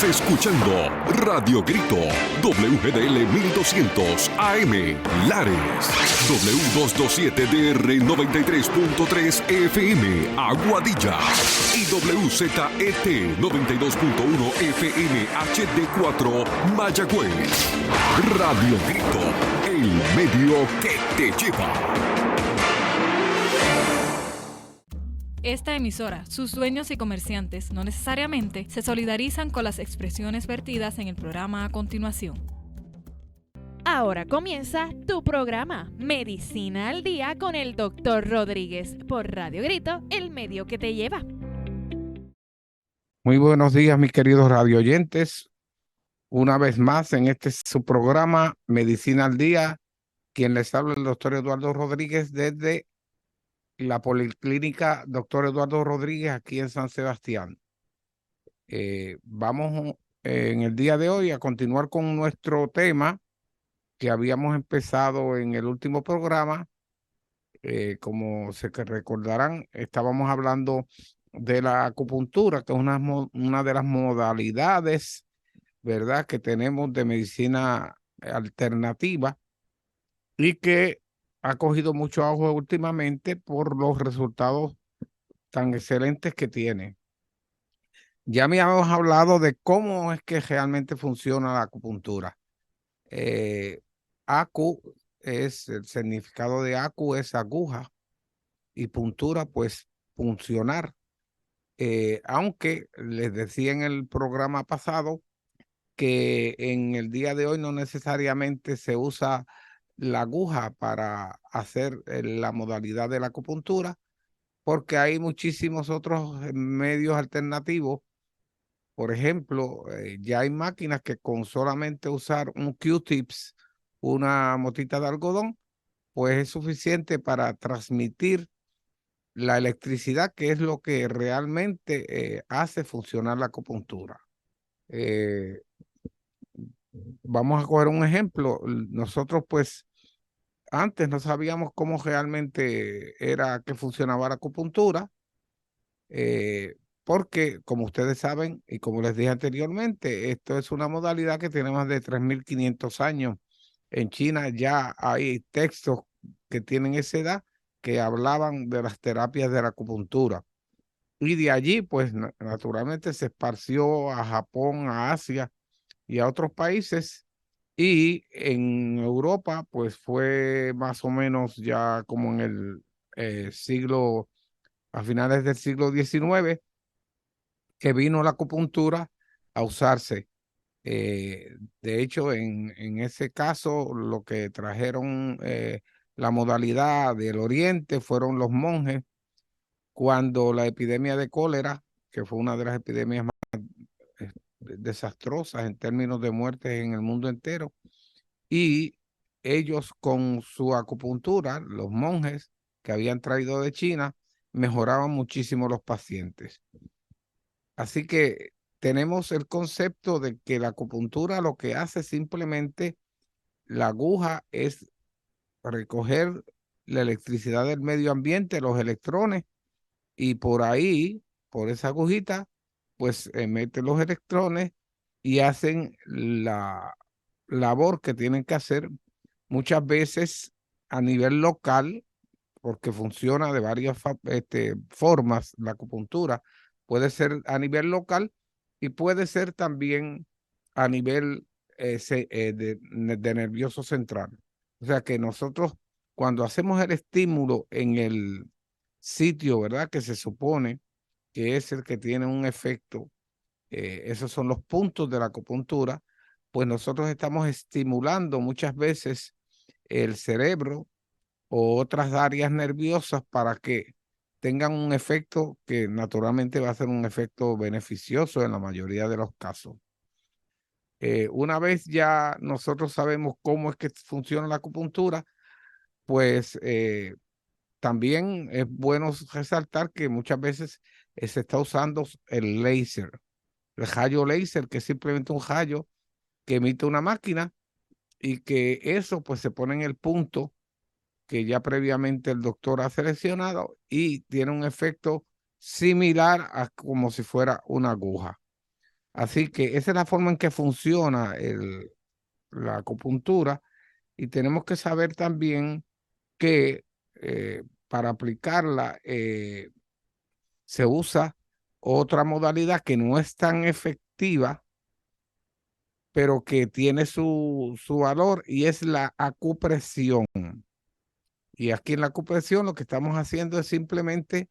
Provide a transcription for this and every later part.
Escuchando Radio Grito, WGDL 1200 AM, Lares, W227DR 93.3 FM, Aguadilla, y WZET 92.1 FM HD4, Mayagüez. Radio Grito, el medio que te lleva. Esta emisora, sus dueños y comerciantes no necesariamente se solidarizan con las expresiones vertidas en el programa a continuación. Ahora comienza tu programa Medicina al Día con el Dr. Rodríguez por Radio Grito, el medio que te lleva. Muy buenos días, mis queridos radioyentes. Una vez más en su programa Medicina al Día, quien les habla el doctor Eduardo Rodríguez desde la Policlínica Dr. Eduardo Rodríguez aquí en San Sebastián. Vamos en el día de hoy a continuar con nuestro tema que habíamos empezado en el último programa. Como se recordarán, estábamos hablando de la acupuntura, que es una de las modalidades, ¿verdad?, que tenemos de medicina alternativa y que ha cogido mucho auge últimamente por los resultados tan excelentes que tiene. Ya habíamos hablado de cómo es que realmente funciona la acupuntura. Acu el significado de acu es aguja y puntura, pues funcionar. Aunque les decía en el programa pasado que en el día de hoy no necesariamente se usa la aguja para hacer la modalidad de la acupuntura, porque hay muchísimos otros medios alternativos. Por ejemplo, ya hay máquinas que con solamente usar un Q-tips, una motita de algodón, pues es suficiente para transmitir la electricidad, que es lo que realmente hace funcionar la acupuntura. Vamos a coger un ejemplo. Nosotros, pues, antes no sabíamos cómo realmente era que funcionaba la acupuntura, porque, como ustedes saben, y como les dije anteriormente, esto es una modalidad que tiene más de 3.500 años. En China ya hay textos que tienen esa edad que hablaban de las terapias de la acupuntura. Y de allí, pues, naturalmente se esparció a Japón, a Asia y a otros países. Y en Europa, pues fue más o menos ya como en el a finales del siglo XIX, que vino la acupuntura a usarse. De hecho, en ese caso, lo que trajeron la modalidad del Oriente fueron los monjes, cuando la epidemia de cólera, que fue una de las epidemias más desastrosas en términos de muertes en el mundo entero, y ellos con su acupuntura, los monjes que habían traído de China, mejoraban muchísimo los pacientes. Así que tenemos el concepto de que la acupuntura lo que hace simplemente, la aguja es recoger la electricidad del medio ambiente, los electrones, y por ahí, por esa agujita, pues mete los electrones y hacen la labor que tienen que hacer muchas veces a nivel local, porque funciona de varias formas la acupuntura. Puede ser a nivel local y puede ser también a nivel de nervioso central. O sea que nosotros, cuando hacemos el estímulo en el sitio, ¿verdad?, que se supone que es el que tiene un efecto, esos son los puntos de la acupuntura, pues nosotros estamos estimulando muchas veces el cerebro o otras áreas nerviosas para que tengan un efecto que naturalmente va a ser un efecto beneficioso en la mayoría de los casos. Una vez ya nosotros sabemos cómo es que funciona la acupuntura, pues también es bueno resaltar que muchas veces se está usando el láser, el rayo láser, que es simplemente un rayo que emite una máquina y que eso pues se pone en el punto que ya previamente el doctor ha seleccionado y tiene un efecto similar a como si fuera una aguja. Así que esa es la forma en que funciona la acupuntura, y tenemos que saber también que para aplicarla se usa otra modalidad que no es tan efectiva, pero que tiene su valor, y es la acupresión. Y aquí en la acupresión lo que estamos haciendo es simplemente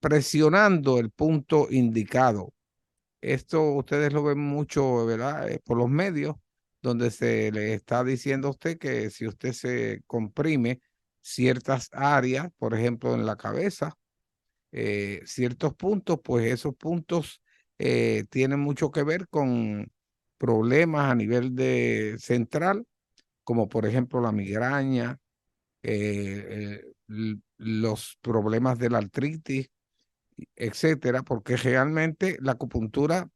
presionando el punto indicado. Esto ustedes lo ven mucho, ¿verdad? Por los medios, donde se le está diciendo a usted que si usted se comprime ciertas áreas, por ejemplo en la cabeza, ciertos puntos, pues esos puntos tienen mucho que ver con problemas a nivel de central, como por ejemplo la migraña, los problemas de la artritis, etcétera, porque realmente la acupuntura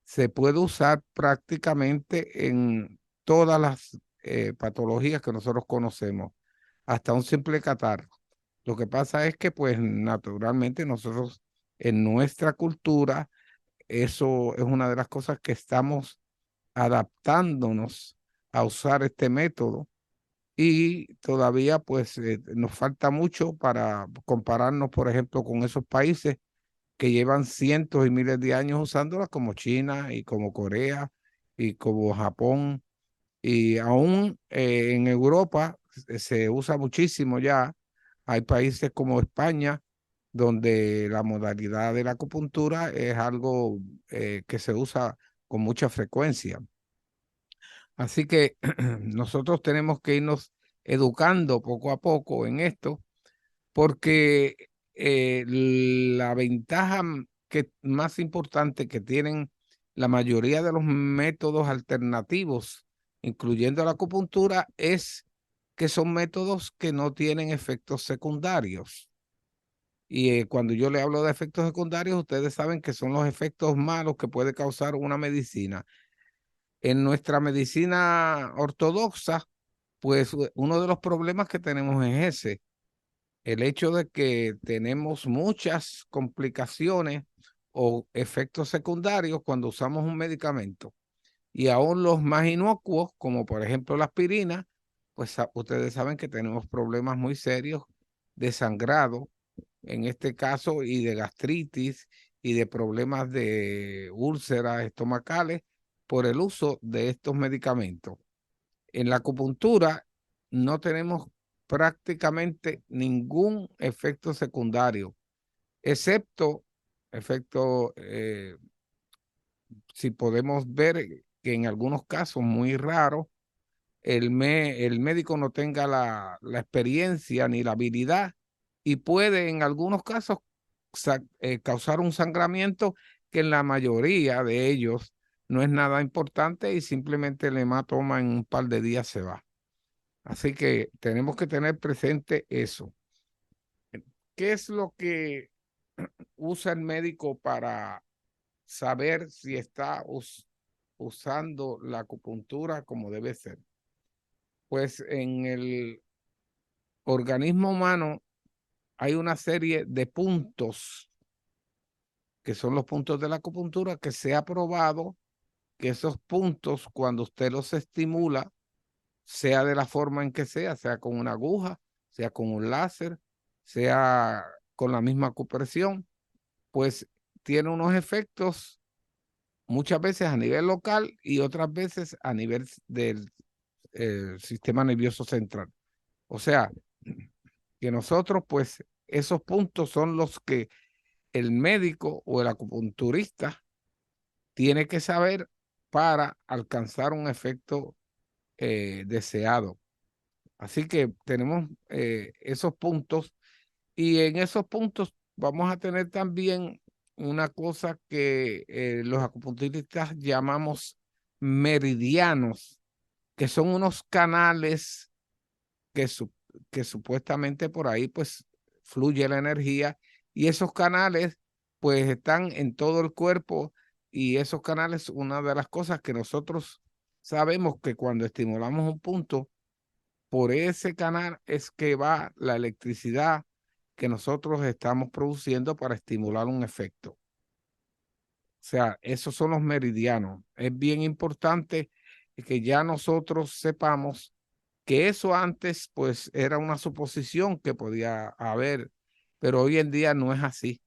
se puede usar prácticamente en todas las patologías que nosotros conocemos, hasta un simple catarro. Lo que pasa es que, pues, naturalmente nosotros en nuestra cultura, eso es una de las cosas que estamos adaptándonos a usar este método, y todavía, pues, nos falta mucho para compararnos, por ejemplo, con esos países que llevan cientos y miles de años usándola, como China y como Corea y como Japón. Y aún en Europa se usa muchísimo ya. Hay países como España, donde la modalidad de la acupuntura es algo que se usa con mucha frecuencia. Así que nosotros tenemos que irnos educando poco a poco en esto, porque la ventaja más importante que tienen la mayoría de los métodos alternativos, incluyendo la acupuntura, es que son métodos que no tienen efectos secundarios. Y cuando yo le hablo de efectos secundarios, ustedes saben que son los efectos malos que puede causar una medicina. En nuestra medicina ortodoxa, pues uno de los problemas que tenemos es ese, el hecho de que tenemos muchas complicaciones o efectos secundarios cuando usamos un medicamento. Y aún los más inocuos, como por ejemplo la aspirina, pues ustedes saben que tenemos problemas muy serios de sangrado, en este caso, y de gastritis y de problemas de úlceras estomacales por el uso de estos medicamentos. En la acupuntura no tenemos prácticamente ningún efecto secundario, excepto efecto, si podemos ver que en algunos casos muy raros, el médico no tenga la experiencia ni la habilidad, y puede en algunos casos causar un sangramiento que en la mayoría de ellos no es nada importante, y simplemente el hematoma en un par de días se va. Así que tenemos que tener presente eso. ¿Qué es lo que usa el médico para saber si está usando la acupuntura como debe ser? Pues en el organismo humano hay una serie de puntos, que son los puntos de la acupuntura, que se ha probado que esos puntos, cuando usted los estimula, sea de la forma en que sea con una aguja, sea con un láser, sea con la misma acupresión, pues tiene unos efectos muchas veces a nivel local y otras veces a nivel del sistema nervioso central. O sea, que nosotros, pues, esos puntos son los que el médico o el acupunturista tiene que saber para alcanzar un efecto deseado. Así que tenemos esos puntos, y en esos puntos vamos a tener también una cosa que los acupunturistas llamamos meridianos, que son unos canales que, que supuestamente por ahí pues fluye la energía, y esos canales pues están en todo el cuerpo y esos canales, una de las cosas que nosotros sabemos que cuando estimulamos un punto, por ese canal es que va la electricidad que nosotros estamos produciendo para estimular un efecto. O sea, esos son los meridianos. Es bien importante que ya nosotros sepamos que eso antes pues era una suposición que podía haber, pero hoy en día no es así.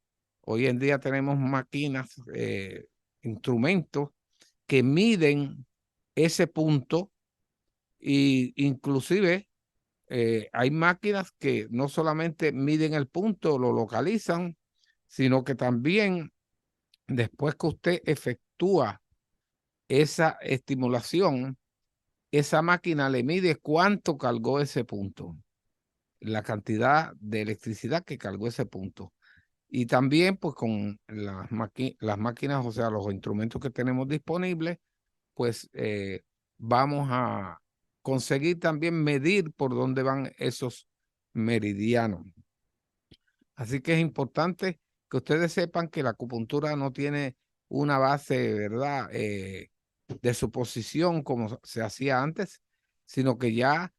Hoy en día tenemos máquinas, instrumentos que miden ese punto y inclusive hay máquinas que no solamente miden el punto, lo localizan, sino que también después que usted efectúa esa estimulación, esa máquina le mide cuánto cargó ese punto, la cantidad de electricidad que cargó ese punto. Y también, pues con las máquinas, o sea, los instrumentos que tenemos disponibles, pues vamos a conseguir también medir por dónde van esos meridianos. Así que es importante que ustedes sepan que la acupuntura no tiene una base, ¿verdad?, de suposición como se hacía antes, sino que ya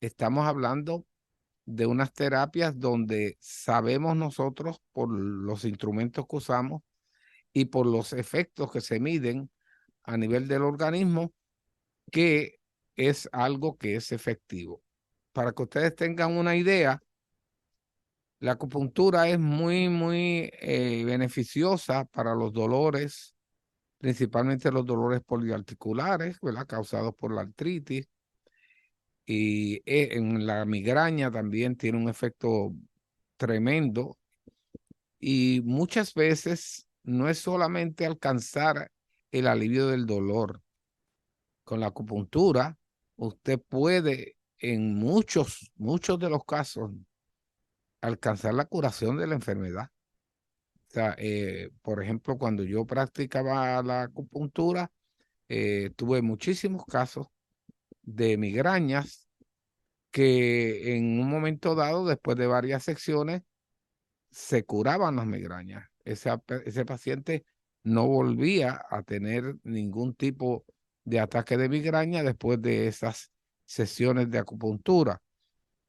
estamos hablando de unas terapias donde sabemos nosotros por los instrumentos que usamos y por los efectos que se miden a nivel del organismo, que es algo que es efectivo. Para que ustedes tengan una idea, la acupuntura es muy beneficiosa para los dolores, principalmente los dolores poliarticulares, ¿verdad?, causados por la artritis. Y en la migraña también tiene un efecto tremendo. Y muchas veces no es solamente alcanzar el alivio del dolor. Con la acupuntura, usted puede en muchos de los casos alcanzar la curación de la enfermedad. O sea, por ejemplo, cuando yo practicaba la acupuntura, tuve muchísimos casos de migrañas que en un momento dado, después de varias secciones, se curaban las migrañas. Ese paciente no volvía a tener ningún tipo de ataque de migraña después de esas sesiones de acupuntura.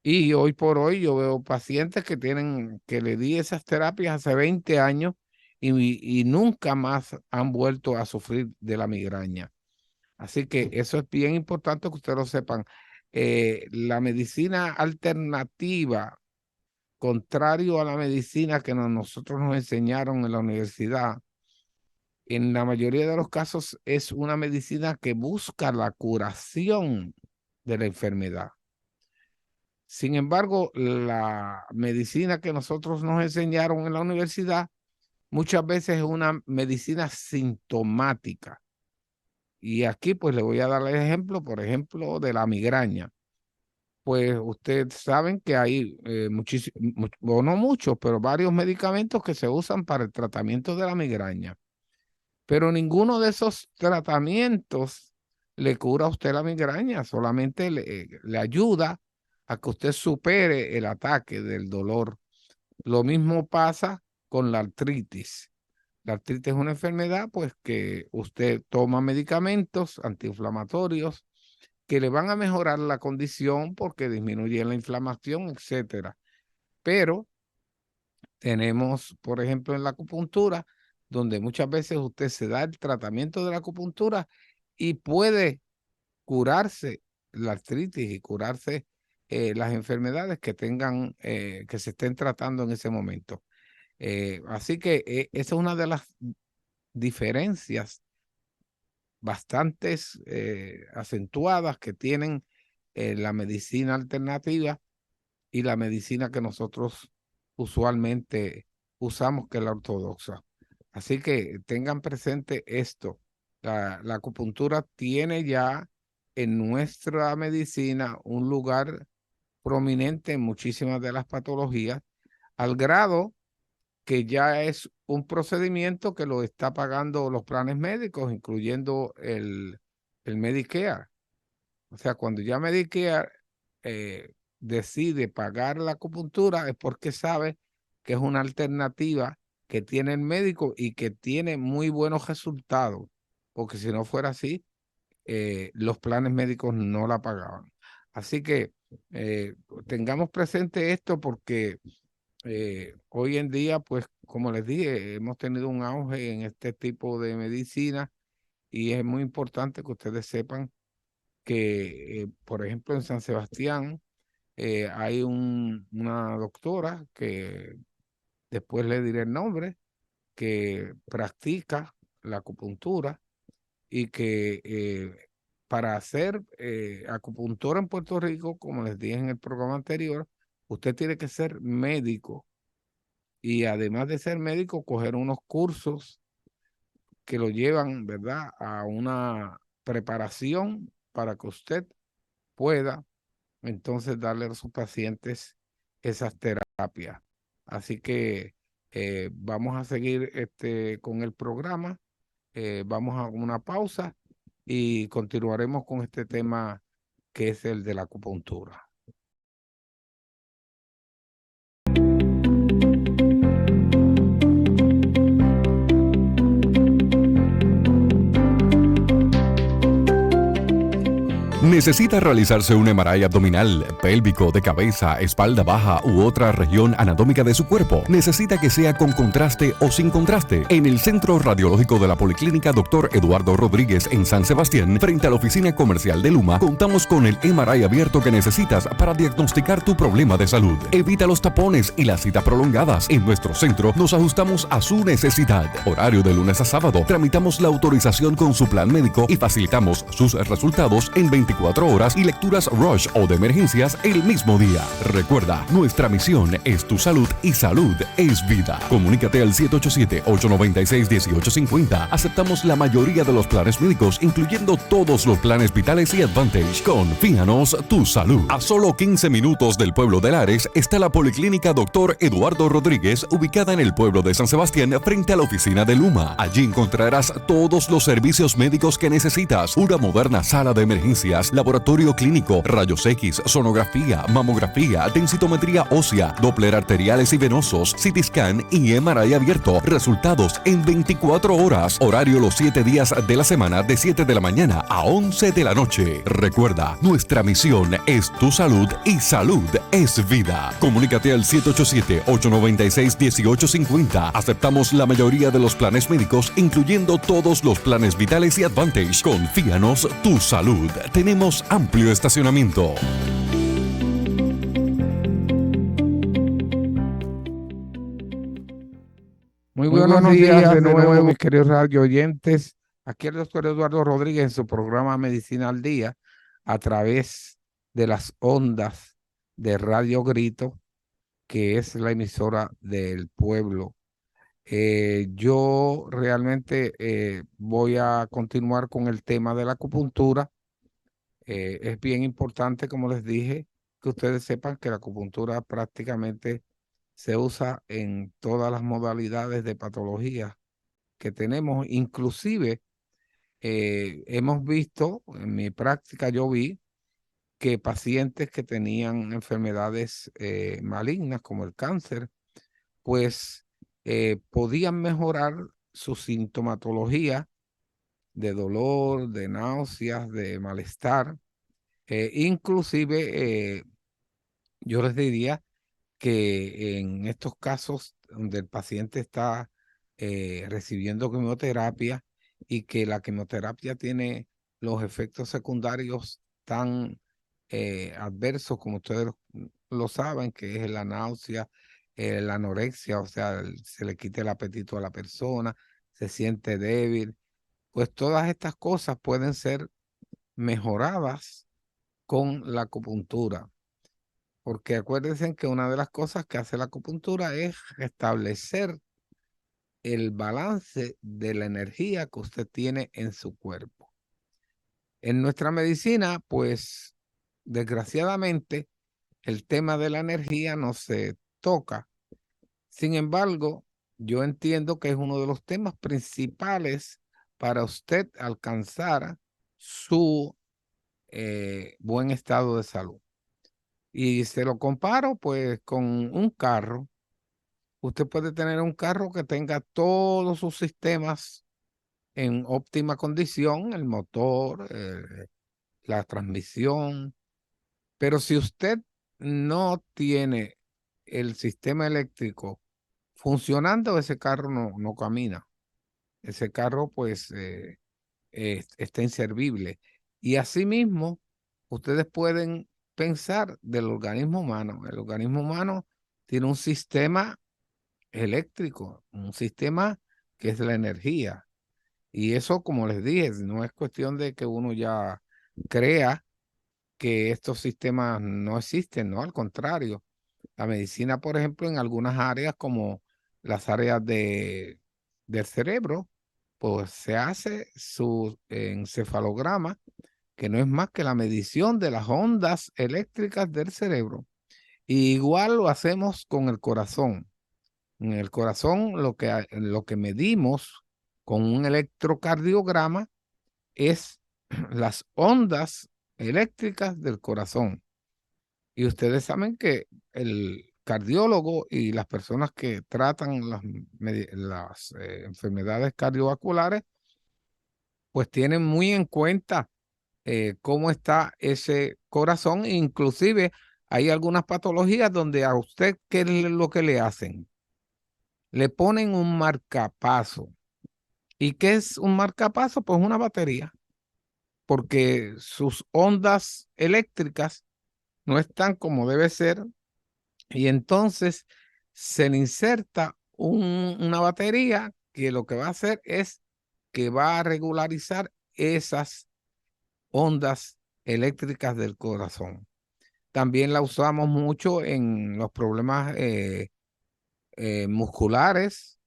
Y hoy por hoy yo veo pacientes que le di esas terapias hace 20 años y nunca más han vuelto a sufrir de la migraña. Así que eso es bien importante que ustedes lo sepan. La medicina alternativa, contrario a la medicina que nosotros nos enseñaron en la universidad, en la mayoría de los casos es una medicina que busca la curación de la enfermedad. Sin embargo, la medicina que nosotros nos enseñaron en la universidad muchas veces es una medicina sintomática. Y aquí pues le voy a dar el ejemplo, por ejemplo, de la migraña. Pues ustedes saben que hay muchísimos, o no muchos, pero varios medicamentos que se usan para el tratamiento de la migraña. Pero ninguno de esos tratamientos le cura a usted la migraña, solamente le ayuda a que usted supere el ataque del dolor. Lo mismo pasa con la artritis. La artritis es una enfermedad, pues, que usted toma medicamentos antiinflamatorios que le van a mejorar la condición porque disminuyen la inflamación, etcétera. Pero tenemos, por ejemplo, en la acupuntura, donde muchas veces usted se da el tratamiento de la acupuntura y puede curarse la artritis y curarse las enfermedades que tengan, que se estén tratando en ese momento. Así que esa es una de las diferencias bastantes acentuadas que tienen la medicina alternativa y la medicina que nosotros usualmente usamos, que es la ortodoxa. Así que tengan presente esto. La acupuntura tiene ya en nuestra medicina un lugar prominente en muchísimas de las patologías, al grado que ya es un procedimiento que lo está pagando los planes médicos, incluyendo el Medicare. O sea, cuando ya Medicare decide pagar la acupuntura es porque sabe que es una alternativa que tiene el médico y que tiene muy buenos resultados, porque si no fuera así, los planes médicos no la pagaban. Así que tengamos presente esto porque hoy en día, pues como les dije, hemos tenido un auge en este tipo de medicina y es muy importante que ustedes sepan que, por ejemplo, en San Sebastián hay una doctora que después le diré el nombre, que practica la acupuntura y que para hacer acupuntura en Puerto Rico, como les dije en el programa anterior, usted tiene que ser médico y además de ser médico, coger unos cursos que lo llevan, ¿verdad?, a una preparación para que usted pueda entonces darle a sus pacientes esas terapias. Así que vamos a seguir con el programa, vamos a una pausa y continuaremos con este tema que es el de la acupuntura. ¿Necesita realizarse un MRI abdominal, pélvico, de cabeza, espalda baja u otra región anatómica de su cuerpo? ¿Necesita que sea con contraste o sin contraste? En el Centro Radiológico de la Policlínica Dr. Eduardo Rodríguez en San Sebastián, frente a la oficina comercial de Luma, contamos con el MRI abierto que necesitas para diagnosticar tu problema de salud. Evita los tapones y las citas prolongadas. En nuestro centro nos ajustamos a su necesidad. Horario de lunes a sábado. Tramitamos la autorización con su plan médico y facilitamos sus resultados en 24 horas y lecturas rush o de emergencias el mismo día. Recuerda, nuestra misión es tu salud y salud es vida. Comunícate al 787-896-1850. Aceptamos la mayoría de los planes médicos, incluyendo todos los planes vitales y Advantage. Confíanos tu salud. A solo 15 minutos del pueblo de Lares está la Policlínica Dr. Eduardo Rodríguez, ubicada en el pueblo de San Sebastián, frente a la oficina de Luma. Allí encontrarás todos los servicios médicos que necesitas. Una moderna sala de emergencias, laboratorio clínico, rayos X, sonografía, mamografía, densitometría ósea, Doppler arteriales y venosos, CT scan y MRI abierto. Resultados en 24 horas. Horario los 7 días de la semana de 7 de la mañana a 11 de la noche. Recuerda, nuestra misión es tu salud y salud es vida. Comunícate al 787-896-1850. Aceptamos la mayoría de los planes médicos, incluyendo todos los planes vitales y Advantage. Confíanos tu salud. Tenemos amplio estacionamiento. Muy buenos días de nuevo, mis queridos radio oyentes. Aquí el doctor Eduardo Rodríguez en su programa Medicina al Día, a través de las ondas de Radio Grito, que es la emisora del pueblo. Yo realmente voy a continuar con el tema de la acupuntura. Es bien importante, como les dije, que ustedes sepan que la acupuntura prácticamente se usa en todas las modalidades de patología que tenemos. Inclusive hemos visto, en mi práctica yo vi que pacientes que tenían enfermedades malignas como el cáncer, pues podían mejorar su sintomatología de dolor, de náuseas, de malestar. Inclusive yo les diría que en estos casos donde el paciente está recibiendo quimioterapia y que la quimioterapia tiene los efectos secundarios tan adversos como ustedes lo saben, que es la náusea, la anorexia, o sea, se le quita el apetito a la persona, se siente débil, pues todas estas cosas pueden ser mejoradas con la acupuntura. Porque acuérdense que una de las cosas que hace la acupuntura es restablecer el balance de la energía que usted tiene en su cuerpo. En nuestra medicina, pues, desgraciadamente, el tema de la energía no se toca. Sin embargo, yo entiendo que es uno de los temas principales para usted alcanzar su buen estado de salud. Y se lo comparo pues con un carro. usted puede tener un carro que tenga todos sus sistemas en óptima condición, el motor, la transmisión, pero si usted no tiene el sistema eléctrico funcionando, ese carro no camina. Ese carro pues está inservible. Y asimismo, ustedes pueden pensar del organismo humano. El organismo humano tiene un sistema eléctrico, un sistema que es la energía. Y eso, como les dije, no es cuestión de que uno ya crea que estos sistemas no existen, ¿no? Al contrario, la medicina, por ejemplo, en algunas áreas como las áreas del cerebro, pues se hace su encefalograma, que no es más que la medición de las ondas eléctricas del cerebro. Y igual lo hacemos con el corazón. En el corazón lo que medimos con un electrocardiograma es las ondas eléctricas del corazón. Y ustedes saben que el cardiólogo y las personas que tratan las enfermedades cardiovasculares, pues tienen muy en cuenta cómo está ese corazón. Inclusive hay algunas patologías donde a usted, ¿qué es lo que le hacen? Le ponen un marcapaso. ¿Y qué es un marcapaso? Pues una batería, porque sus ondas eléctricas no están como debe ser, y entonces se le inserta una batería que lo que va a hacer es que va a regularizar esas ondas eléctricas del corazón. También la usamos mucho en los problemas musculares,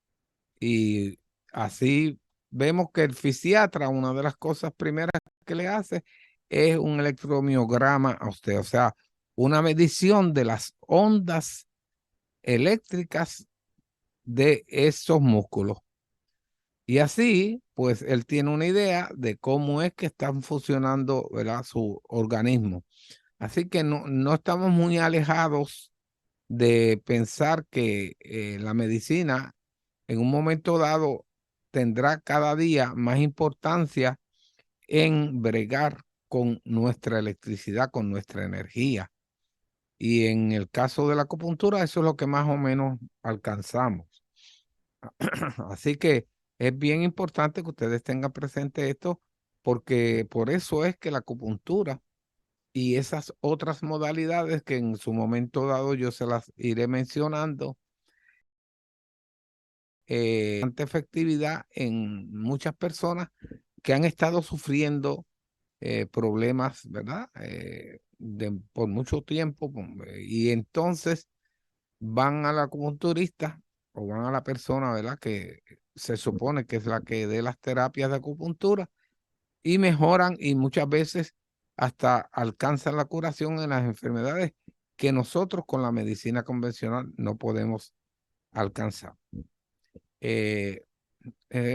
y así vemos que el fisiatra, una de las cosas primeras que le hace es un electromiograma a usted, o sea, una medición de las ondas eléctricas de esos músculos. Y así, pues él tiene una idea de cómo es que están funcionando, ¿verdad?, su organismo. Así que no estamos muy alejados de pensar que la medicina en un momento dado tendrá cada día más importancia en bregar con nuestra electricidad, con nuestra energía. Y en el caso de la acupuntura, eso es lo que más o menos alcanzamos. Así que es bien importante que ustedes tengan presente esto, porque por eso es que la acupuntura y esas otras modalidades que en su momento dado yo se las iré mencionando, bastante efectividad en muchas personas que han estado sufriendo problemas, ¿verdad? Por mucho tiempo, y entonces van al acupunturista o van a la persona, ¿verdad?, que se supone que es la que dé las terapias de acupuntura, y mejoran, y muchas veces hasta alcanzan la curación en las enfermedades que nosotros con la medicina convencional no podemos alcanzar. Es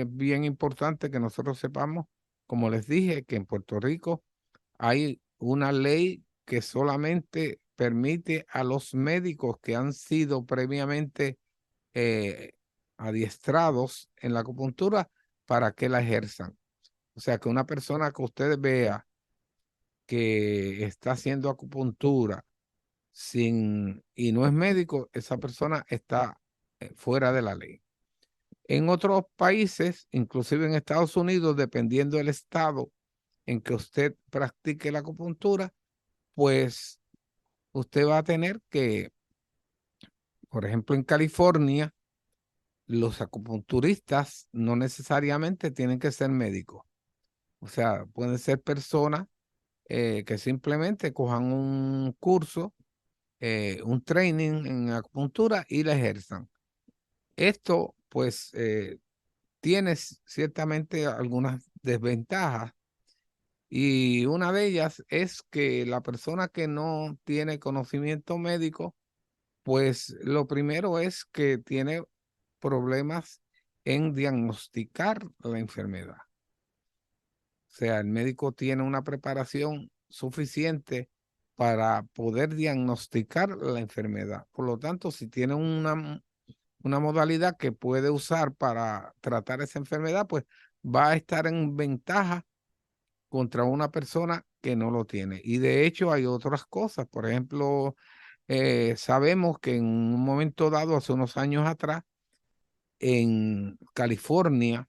bien importante que nosotros sepamos, como les dije, que en Puerto Rico hay una ley que solamente permite a los médicos que han sido previamente eh, adiestrados en la acupuntura para que la ejerzan. O sea, que una persona que usted vea que está haciendo acupuntura y no es médico, esa persona está fuera de la ley. En otros países, inclusive en Estados Unidos, dependiendo del estado en que usted practique la acupuntura, pues usted va a tener que, por ejemplo, en California, los acupunturistas no necesariamente tienen que ser médicos. O sea, pueden ser personas que simplemente cojan un curso, un training en acupuntura y la ejerzan. Esto, pues, tiene ciertamente algunas desventajas, y una de ellas es que la persona que no tiene conocimiento médico, pues lo primero es que tiene problemas en diagnosticar la enfermedad. O sea, el médico tiene una preparación suficiente para poder diagnosticar la enfermedad. Por lo tanto, si tiene una modalidad que puede usar para tratar esa enfermedad, pues va a estar en ventaja contra una persona que no lo tiene. Y de hecho hay otras cosas. Por ejemplo, sabemos que en un momento dado, hace unos años atrás, en California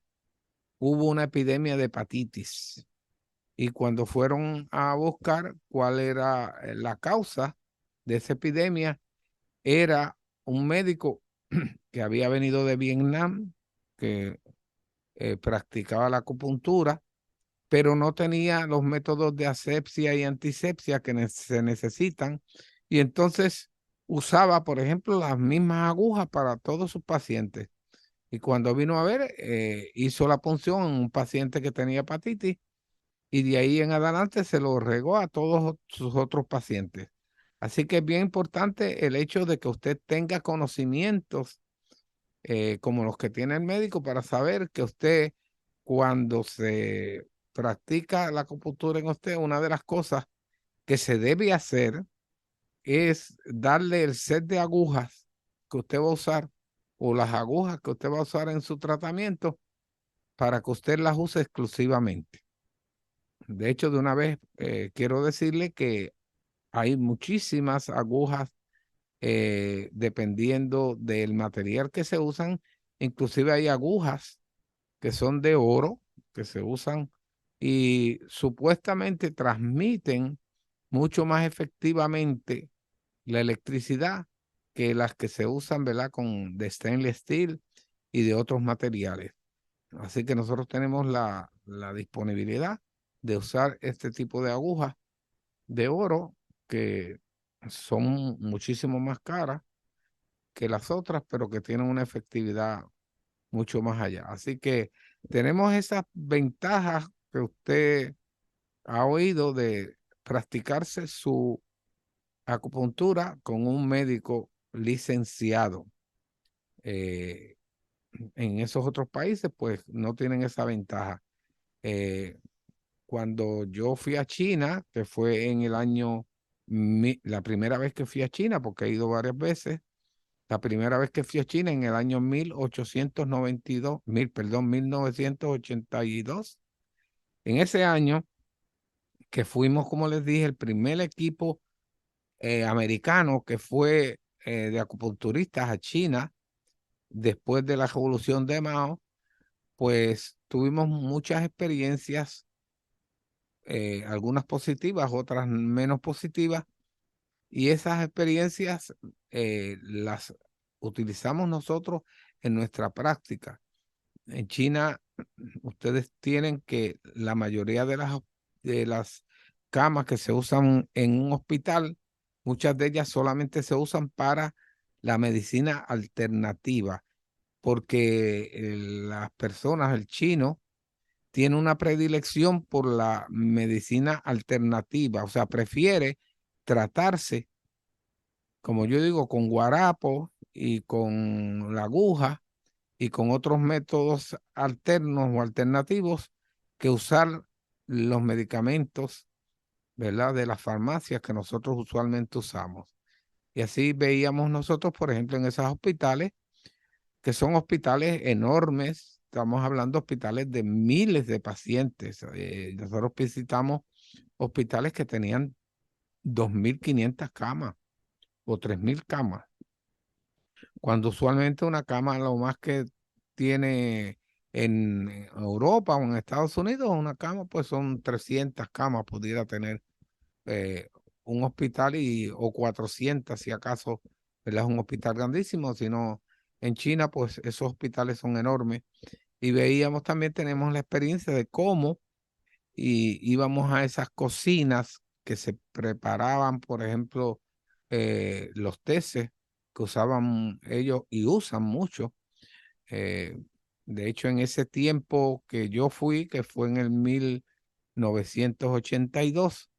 hubo una epidemia de hepatitis. Y cuando fueron a buscar cuál era la causa de esa epidemia, era un médico que había venido de Vietnam, que practicaba la acupuntura, pero no tenía los métodos de asepsia y antisepsia que se necesitan. Y entonces usaba, por ejemplo, las mismas agujas para todos sus pacientes. Y cuando vino a ver, hizo la punción en un paciente que tenía hepatitis y de ahí en adelante se lo regó a todos sus otros pacientes. Así que es bien importante el hecho de que usted tenga conocimientos como los que tiene el médico para saber que usted, cuando se practica la acupuntura en usted, una de las cosas que se debe hacer es darle el set de agujas que usted va a usar o las agujas que usted va a usar en su tratamiento para que usted las use exclusivamente. De hecho, de una vez quiero decirle que hay muchísimas agujas dependiendo del material que se usan. Inclusive hay agujas que son de oro, que se usan y supuestamente transmiten mucho más efectivamente la electricidad que las que se usan, ¿verdad? De stainless steel y de otros materiales. Así que nosotros tenemos la disponibilidad de usar este tipo de agujas de oro que son muchísimo más caras que las otras, pero que tienen una efectividad mucho más allá. Así que tenemos esas ventajas que usted ha oído de practicarse su acupuntura con un médico licenciado. Eh, en esos otros países, pues no tienen esa ventaja. Eh, Cuando yo fui a China, que fue en el año, la primera vez que fui a China, porque he ido varias veces, la primera vez que fui a China en el año 1892, perdón, 1982. En ese año que fuimos, como les dije, el primer equipo americano que fue de acupunturistas a China después de la revolución de Mao, pues tuvimos muchas experiencias, algunas positivas, otras menos positivas, y esas experiencias las utilizamos nosotros en nuestra práctica. En China, ustedes tienen que la mayoría de las camas que se usan en un hospital, muchas de ellas solamente se usan para la medicina alternativa, porque las personas, el chino, tiene una predilección por la medicina alternativa, o sea, prefiere tratarse, como yo digo, con guarapo y con la aguja y con otros métodos alternos o alternativos que usar los medicamentos, ¿verdad? De las farmacias que nosotros usualmente usamos. Y así veíamos nosotros, por ejemplo, en esos hospitales, que son hospitales enormes, estamos hablando de hospitales de miles de pacientes. Nosotros visitamos hospitales que tenían 2.500 camas o 3.000 camas, cuando usualmente una cama lo más que tiene en Europa o en Estados Unidos, una cama pues son 300 camas, pudiera tener eh, un hospital o 400 si acaso, ¿verdad? Es un hospital grandísimo, sino en China pues esos hospitales son enormes. Y veíamos también, tenemos la experiencia de cómo íbamos a esas cocinas que se preparaban, por ejemplo, los teces que usaban ellos y usan mucho. Eh, de hecho, en ese tiempo que yo fui, que fue en el 1982,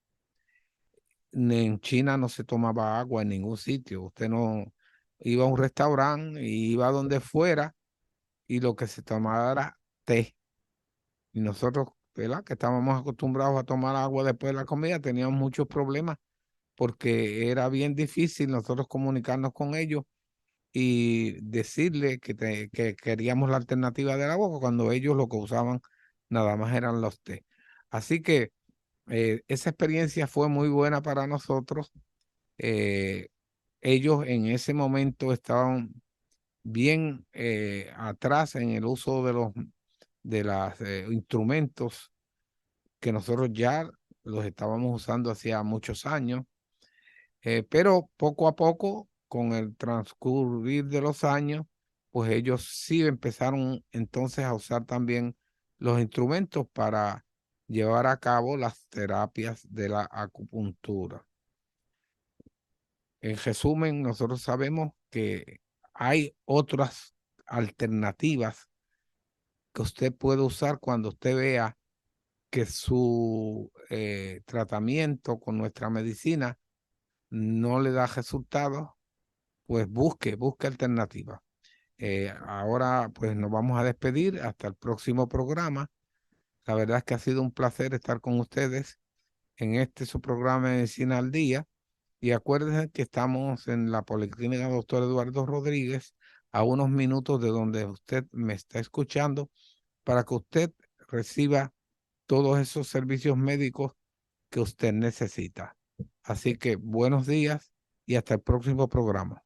en China no se tomaba agua en ningún sitio. Usted no iba a un restaurante y iba donde fuera y lo que se tomaba era té. Y nosotros, ¿verdad? Que estábamos acostumbrados a tomar agua después de la comida, teníamos muchos problemas porque era bien difícil nosotros comunicarnos con ellos y decirle que queríamos la alternativa de la boca cuando ellos lo que usaban nada más eran los té. Así que esa experiencia fue muy buena para nosotros. Ellos en ese momento estaban bien atrás en el uso de los instrumentos que nosotros ya los estábamos usando hacía muchos años, pero poco a poco, con el transcurrir de los años, pues ellos sí empezaron entonces a usar también los instrumentos para llevar a cabo las terapias de la acupuntura. En resumen, nosotros sabemos que hay otras alternativas que usted puede usar cuando usted vea que su tratamiento con nuestra medicina no le da resultados, pues busque alternativas. Ahora pues nos vamos a despedir hasta el próximo programa. La verdad es que ha sido un placer estar con ustedes en su programa Medicina al Día. Y acuérdense que estamos en la Policlínica Dr. Eduardo Rodríguez, a unos minutos de donde usted me está escuchando, para que usted reciba todos esos servicios médicos que usted necesita. Así que buenos días y hasta el próximo programa.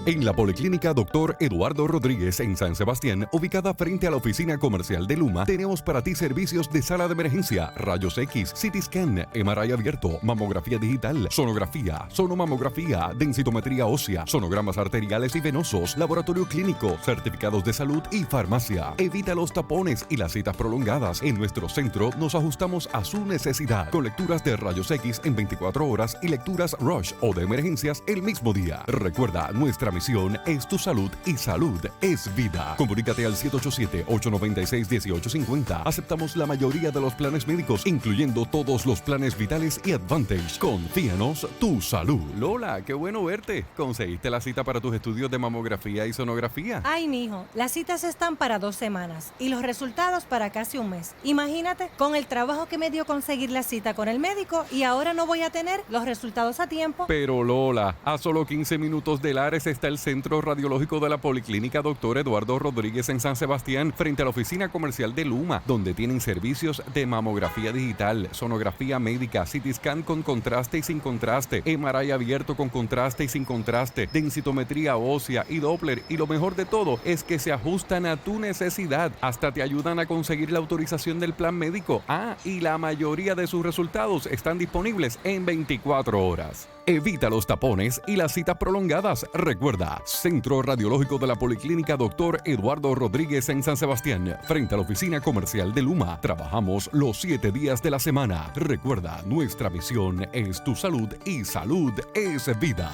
En la Policlínica Dr. Eduardo Rodríguez en San Sebastián, ubicada frente a la oficina comercial de Luma, tenemos para ti servicios de sala de emergencia, rayos X, CT scan, MRI abierto, mamografía digital, sonografía, sonomamografía, densitometría ósea, sonogramas arteriales y venosos, laboratorio clínico, certificados de salud y farmacia. Evita los tapones y las citas prolongadas. En nuestro centro nos ajustamos a su necesidad, con lecturas de rayos X en 24 horas y lecturas Rush o de emergencias el mismo día. Recuerda, nuestra misión es tu salud y salud es vida. Comunícate al 787-896-1850. Aceptamos la mayoría de los planes médicos, incluyendo todos los planes vitales y Advantage. Confíanos tu salud. Lola, qué bueno verte. ¿Conseguiste la cita para tus estudios de mamografía y sonografía? Ay, mijo, las citas están para 2 semanas y los resultados para casi un mes. Imagínate, con el trabajo que me dio conseguir la cita con el médico y ahora no voy a tener los resultados a tiempo. Pero Lola, a solo 15 minutos de Lares está el Centro Radiológico de la Policlínica Dr. Eduardo Rodríguez en San Sebastián, frente a la oficina comercial de Luma, donde tienen servicios de mamografía digital, sonografía médica, CT scan con contraste y sin contraste, MRI abierto con contraste y sin contraste, densitometría ósea y Doppler. Y lo mejor de todo es que se ajustan a tu necesidad. Hasta te ayudan a conseguir la autorización del plan médico. Y la mayoría de sus resultados están disponibles en 24 horas. Evita los tapones y las citas prolongadas. Recuerda, Centro Radiológico de la Policlínica Dr. Eduardo Rodríguez en San Sebastián, frente a la oficina comercial de Luma. Trabajamos los 7 días de la semana. Recuerda, nuestra misión es tu salud y salud es vida.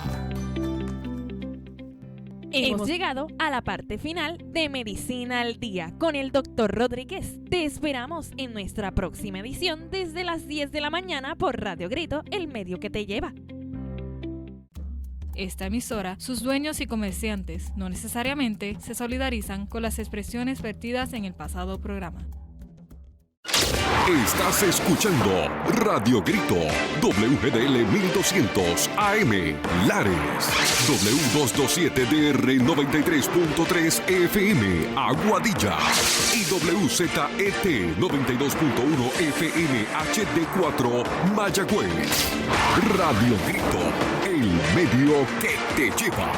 Hemos llegado a la parte final de Medicina al Día con el Dr. Rodríguez. Te esperamos en nuestra próxima edición desde las 10 de la mañana por Radio Grito, el medio que te lleva. Esta emisora, sus dueños y comerciantes no necesariamente se solidarizan con las expresiones vertidas en el pasado programa. Estás escuchando Radio Grito, WGDL 1200 AM, Lares, W227DR 93.3 FM, Aguadilla, y WZET 92.1 FM HD4, Mayagüez. Radio Grito, el medio que te lleva.